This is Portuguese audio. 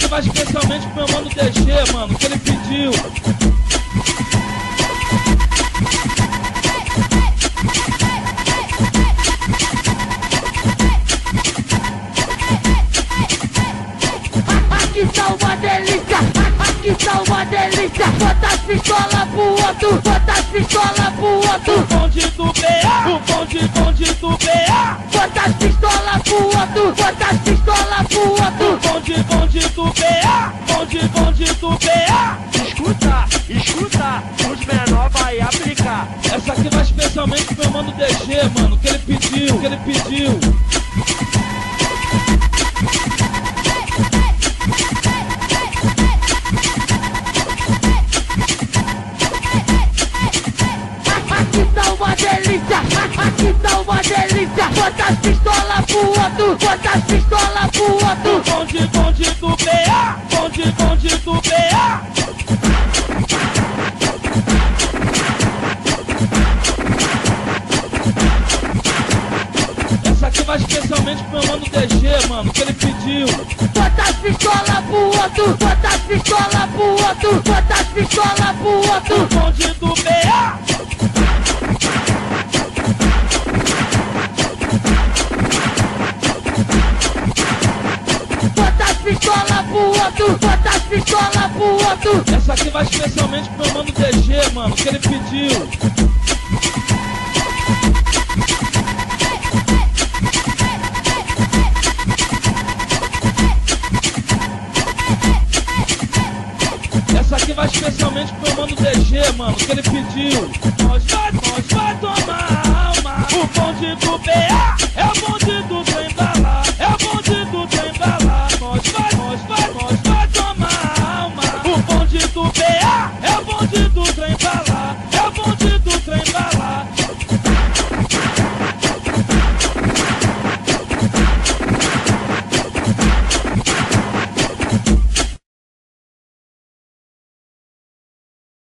aqui vai especialmente pro meu mano DG, mano, que ele pediu. Aqui tá uma delícia, aqui tá uma delícia. Bota as pistolas pro outro, bota as pistolas pro outro. O bonde do BA, o bonde do BA. Bota as pistolas pro outro, bota as pistolas pro outro. O bonde do BA, bonde do BA. Escuta, os menor vai aplicar. Essa aqui vai especialmente pro meu mano DG, mano, que ele pediu, Aqui tá uma delícia, aqui tá uma delícia. Bota as pistolas pro outro, bota as pistolas pro outro. O bonde do BA, bonde do BA. Essa aqui vai especialmente pro meu mano DG, mano, que ele pediu. Bota as pistolas pro outro, bota as pistolas pro outro, bota as pistolas pro outro. O bonde do BA. Bota as pistolas pro outro, bota as pistolas pro outro. Essa aqui vai especialmente pro meu mano DG, mano, que ele pediu. Essa aqui vai especialmente pro meu mano DG, mano, que ele pediu. Nós vai tomar alma. O bonde do BA é o bonde do trem bala, é o bonde do trem bala. Nós vai tomar alma. O bonde do BA é o bonde do trem bala.